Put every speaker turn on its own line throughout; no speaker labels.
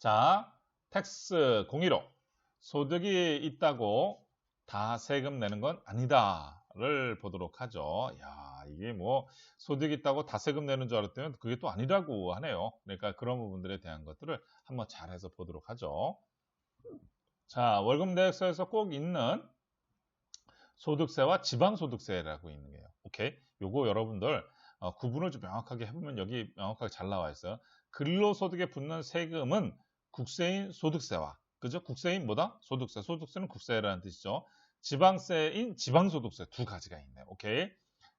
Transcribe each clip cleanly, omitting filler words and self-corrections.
자, 텍스 015. 소득이 있다고 다 세금 내는 건 아니다를 보도록 하죠. 야, 이게 뭐 소득이 있다고 다 세금 내는 줄 알았더니 그게 또 아니라고 하네요. 그러니까 그런 부분들에 대한 것들을 한번 잘해서 보도록 하죠. 자, 월급 내역서에서 꼭 있는 소득세와 지방소득세라고 있는 게요. 오케이? 요거 여러분들 구분을 좀 명확하게 해보면 여기 명확하게 잘 나와 있어요. 근로소득에 붙는 세금은 국세인 소득세와, 그죠? 국세인 뭐다? 소득세. 소득세는 국세라는 뜻이죠. 지방세인 지방소득세 두 가지가 있네요. 오케이?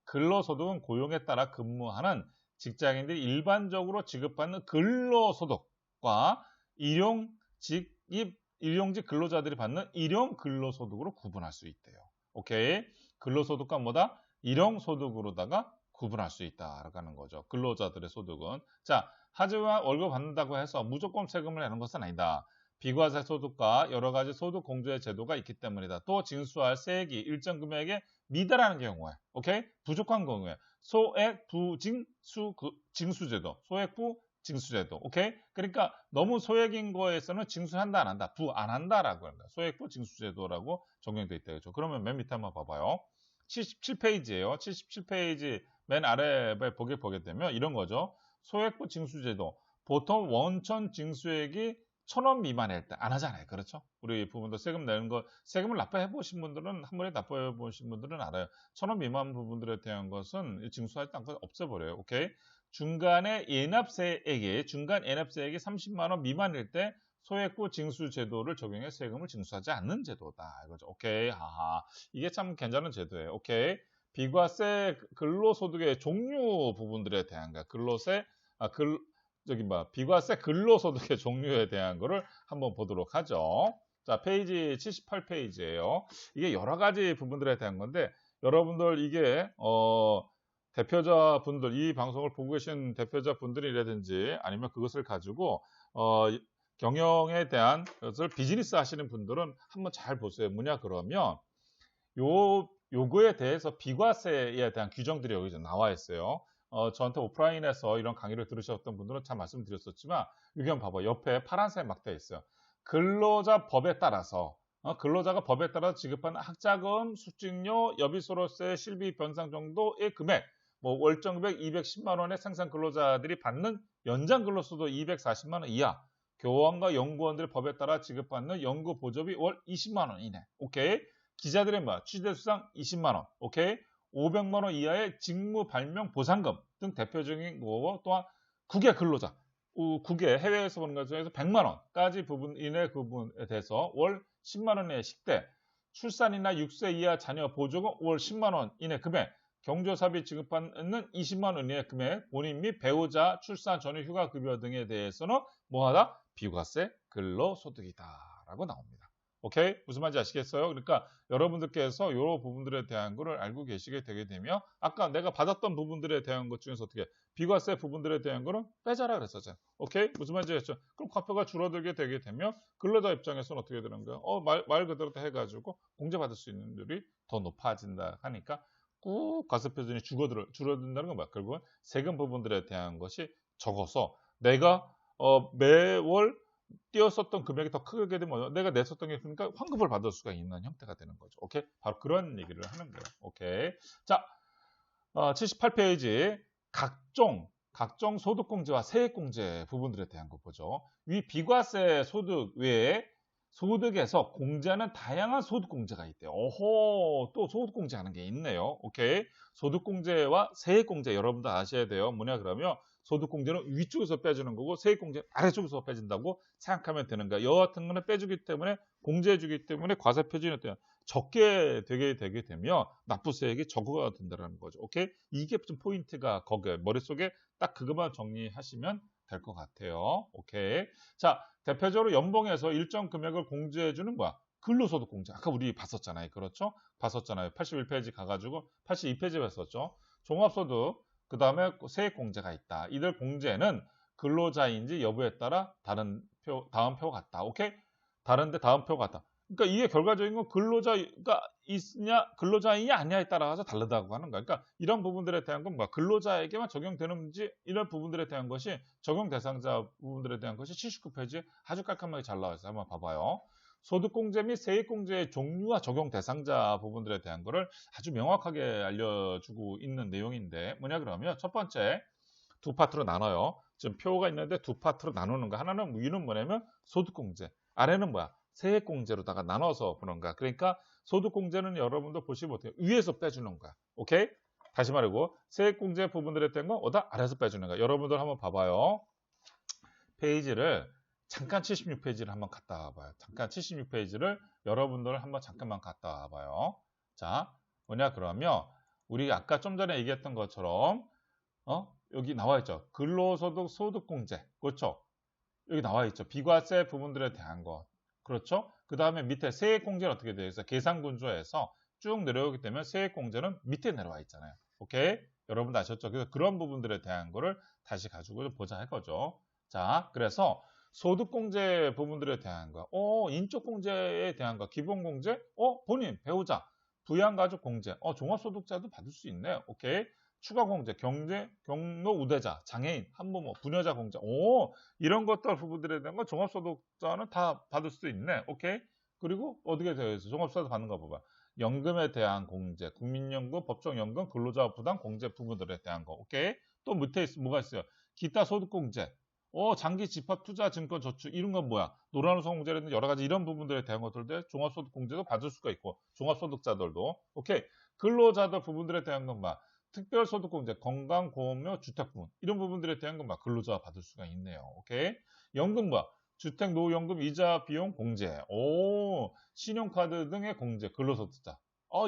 근로소득은 고용에 따라 근무하는 직장인들이 일반적으로 지급받는 근로소득과 일용직 근로자들이 받는 일용 근로소득으로 구분할 수 있대요. 오케이? 근로소득과 뭐다? 일용소득으로다가 구분할 수 있다라고 하는 거죠. 근로자들의 소득은. 자, 하지만 월급 받는다고 해서 무조건 세금을 내는 것은 아니다. 비과세 소득과 여러 가지 소득 공제 제도가 있기 때문이다. 또 징수할 세액이 일정 금액에 미달하는 경우에, 오케이? 부족한 경우에 소액 부징수 징수제도, 소액부 징수제도, 오케이? 그러니까 너무 소액인 거에서는 징수한다 안 한다, 부 안 한다라고 합니다. 소액부 징수제도라고 적용돼 있다죠. 그러면 맨 밑에 한번 봐봐요. 77페이지예요. 77페이지 맨 아래에 보게 되면 이런 거죠. 소액부 징수제도. 보통 원천 징수액이 1,000원 미만일 때 안 하잖아요. 그렇죠? 우리 부분도 세금 내는 거, 세금을 납부해 보신 분들은, 한 번에 납부해 보신 분들은 알아요. 1,000원 미만 부분들에 대한 것은 징수할 때 없애버려요. 오케이? 중간 예납세액이 30만 원 미만일 때 소액부 징수 제도를 적용해 세금을 징수하지 않는 제도다. 이거죠. 오케이. 하하. 이게 참 괜찮은 제도예요. 오케이. 비과세 근로소득의 종류 부분들에 대한 거야. 비과세 근로소득의 종류에 대한 거를 한번 보도록 하죠. 자, 페이지 78페이지예요. 이게 여러 가지 부분들에 대한 건데 여러분들 이게 대표자분들, 이 방송을 보고 계신 대표자분들이라든지 아니면 그것을 가지고 경영에 대한 것을 비즈니스 하시는 분들은 한번 잘 보세요. 뭐냐 그러면 요거에 대해서 비과세에 대한 규정들이 여기 나와 있어요. 저한테 오프라인에서 이런 강의를 들으셨던 분들은 잘 말씀드렸었지만 여기 한번 봐봐. 옆에 파란색 막 되어 있어요. 근로자 법에 따라서 근로자가 법에 따라 지급하는 학자금, 숙직료, 여비소로세, 실비 변상 정도의 금액, 뭐 월정 금액 210만 원의 생산 근로자들이 받는 연장 근로소득 240만 원 이하, 교원과 연구원들의 법에 따라 지급받는 연구 보조비 월 20만 원 이내. 오케이? 기자들의 취재 수당 20만 원. 오케이? 500만 원 이하의 직무 발명 보상금 등 대표적인 거, 또한 국외 근로자, 국외 해외에서 보는 것 중에서 100만 원까지 부분 이내 부분에 대해서 월 10만 원 이내 식대, 출산이나 6세 이하 자녀 보조금 월 10만 원 이내 금액, 경조사비 지급받는 20만 원 이내 금액, 본인 및 배우자 출산 전후 휴가급여 등에 대해서는 뭐하다? 비과세 근로소득이다라고 나옵니다. 오케이? 무슨 말인지 아시겠어요? 그러니까 여러분들께서 이런 부분들에 대한 거를 알고 계시게 되게 되면 아까 내가 받았던 부분들에 대한 것 중에서 어떻게 비과세 부분들에 대한 거는 빼자라 그랬었잖아요. 오케이? 무슨 말인지 아시죠? 그럼 과표가 줄어들게 되게 되면 근로자 입장에서는 어떻게 되는 거예요? 말 그대로 해가지고 공제받을 수 있는률이 더 높아진다 하니까 꾹 과세 표준이 줄어든다는 건 뭐야? 결국은 세금 부분들에 대한 것이 적어서 내가 매월 띄었었던 금액이 더 크게 되면 내가 냈었던 게 크니까 환급을 받을 수가 있는 형태가 되는 거죠. 오케이? 바로 그런 얘기를 하는 거예요. 오케이? 자, 78페이지 각종 소득공제와 세액공제 부분들에 대한 거 보죠. 위 비과세 소득 외에 소득에서 공제하는 다양한 소득공제가 있대요. 오호, 또 소득공제하는 게 있네요. 오케이? 소득공제와 세액공제 여러분도 아셔야 돼요. 뭐냐 그러면 소득공제는 위쪽에서 빼주는 거고 세액공제는 아래쪽에서 빼준다고 생각하면 되는 거야. 여하 같은 거는 빼주기 때문에 공제해주기 때문에 과세 표준이 적게 되게 되면 납부세액이 적어가 된다는 거죠. 오케이? 이게 좀 포인트가 거기에 머릿속에 딱 그것만 정리하시면 될 것 같아요. 오케이? 자, 대표적으로 연봉에서 일정 금액을 공제해주는 뭐야? 근로소득 공제. 아까 우리 봤었잖아요. 그렇죠? 봤었잖아요. 81페이지 가가지고 82페이지 봤었죠. 종합소득, 그 다음에 세액공제가 있다. 이들 공제는 근로자인지 여부에 따라 다음 표 같다. 오케이? 다른데 다음 표 같다. 그러니까 이게 결과적인 건 근로자가 있냐, 근로자이냐 아니냐에 따라서 다르다고 하는 거야. 그러니까 이런 부분들에 대한 건 뭐야? 근로자에게만 적용되는지 이런 부분들에 대한 것이 적용 대상자 부분들에 대한 것이 79페이지 아주 깔끔하게 잘 나와 있어요. 한번 봐봐요. 소득공제 및 세액공제의 종류와 적용 대상자 부분들에 대한 거를 아주 명확하게 알려주고 있는 내용인데 뭐냐 그러면 첫 번째 두 파트로 나눠요. 지금 표가 있는데 두 파트로 나누는 거. 하나는 위는 뭐냐면 소득공제, 아래는 뭐야? 세액공제로다가 나눠서 보는 거야. 그러니까 소득공제는 여러분도 보시면 어때요? 위에서 빼주는 거야. 오케이? 다시 말하고 세액공제 부분들에 대한 건 어디다? 아래에서 빼주는 거야. 여러분들 한번 봐봐요. 페이지를 잠깐 76페이지를 한번 갔다 와봐요. 잠깐 76페이지를 여러분들 한번 잠깐만 갔다 와봐요. 자, 뭐냐 그러면 우리 아까 좀 전에 얘기했던 것처럼 여기 나와 있죠. 근로소득 소득공제. 그렇죠? 여기 나와 있죠. 비과세 부분들에 대한 거. 그렇죠? 그 다음에 밑에 세액공제는 어떻게 되어 있어요? 계산군조에서 쭉 내려오기 때문에 세액공제는 밑에 내려와 있잖아요. 오케이? 여러분도 아셨죠? 그래서 그런 부분들에 대한 거를 다시 가지고 좀 보자 할 거죠. 자, 그래서 소득공제 부분들에 대한 거. 인적공제에 대한 거. 기본공제? 본인, 배우자, 부양가족공제. 종합소득자도 받을 수 있네. 오케이? 추가공제, 경제, 경로 우대자, 장애인, 한부모, 부녀자 공제. 이런 것들 부분들에 대한 건 종합소득자는 다 받을 수 있네. 오케이? 그리고 어떻게 되어 있어? 종합소득 받는 거 봐봐. 연금에 대한 공제, 국민연금, 법정연금, 근로자 부담 공제 부분들에 대한 거. 오케이? 또 밑에 뭐가 있어요? 기타 소득공제. 장기 집합 투자 증권 저축 이런 건 뭐야? 노란우선 공제라든지 여러 가지 이런 부분들에 대한 것들도 종합소득 공제도 받을 수가 있고 종합소득자들도 오케이 근로자들 부분들에 대한 건 막 특별소득공제, 건강보험료, 주택부분 이런 부분들에 대한 건 막 근로자가 받을 수가 있네요. 오케이 연금 뭐야? 주택 노후연금 이자 비용 공제, 신용카드 등의 공제, 근로소득자.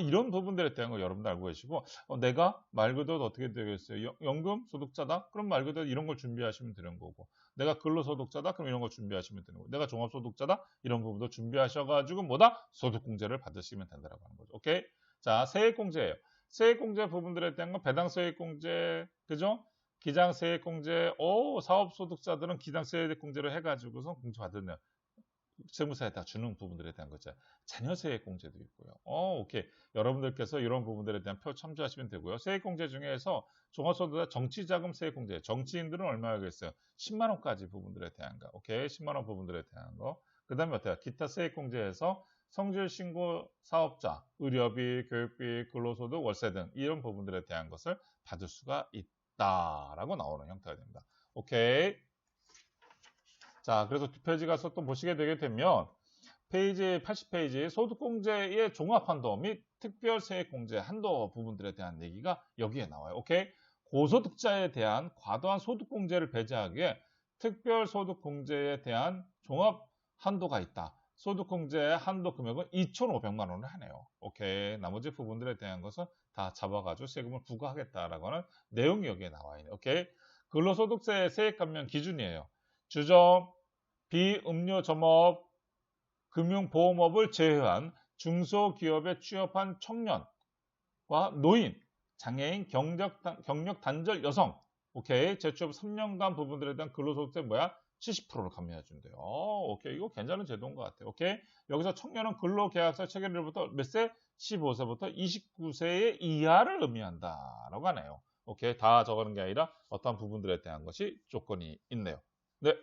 이런 부분들에 대한 거 여러분들 알고 계시고 내가 말 그대로 어떻게 되겠어요? 연금 소득자다? 그럼 말 그대로 이런 걸 준비하시면 되는 거고 내가 근로소득자다? 그럼 이런 걸 준비하시면 되는 거고 내가 종합소득자다? 이런 부분도 준비하셔가지고 뭐다? 소득공제를 받으시면 된다고 하는 거죠. 오케이? 자, 세액공제예요. 세액공제 부분들에 대한 건 배당세액공제, 그죠? 기장세액공제, 사업소득자들은 기장세액공제를 해가지고서 공제받으면 세무사에다 주는 부분들에 대한 거죠. 자녀세액공제도 있고요. 오케이. 여러분들께서 이런 부분들에 대한 표 참조하시면 되고요. 세액공제 중에서 종합소득자 정치자금 세액공제. 정치인들은 얼마겠어요? 10만 원까지 부분들에 대한 거. 오케이. 10만 원 부분들에 대한 거. 그 다음에 어때요? 기타 세액공제에서 성질신고 사업자, 의료비, 교육비, 근로소득, 월세 등 이런 부분들에 대한 것을 받을 수가 있다라고 나오는 형태가 됩니다. 오케이. 자, 그래서 두 페이지 가서 또 보시게 되게 되면 페이지 80페이지 소득공제의 종합한도 및 특별세액공제 한도 부분들에 대한 얘기가 여기에 나와요. 오케이? 고소득자에 대한 과도한 소득공제를 배제하기에 특별소득공제에 대한 종합 한도가 있다. 소득공제 한도 금액은 2,500만 원을 하네요. 오케이. 나머지 부분들에 대한 것은 다 잡아가지고 세금을 부과하겠다라고 하는 내용이 여기에 나와 있네요. 오케이. 근로소득세 세액 감면 기준이에요. 주점, 비음료점업, 금융보험업을 제외한 중소기업에 취업한 청년과 노인, 장애인, 경력 단절 여성, 오케이, 재취업 3년간 부분들에 대한 근로소득세 뭐야? 70%를 감면해 준대요. 오케이, 이거 괜찮은 제도인 것 같아요. 오케이, 여기서 청년은 근로계약서 체결일부터 몇 세? 15세부터 29세 이하를 의미한다라고 하네요. 오케이, 다 적어놓은 게 아니라 어떤 부분들에 대한 것이 조건이 있네요. 네.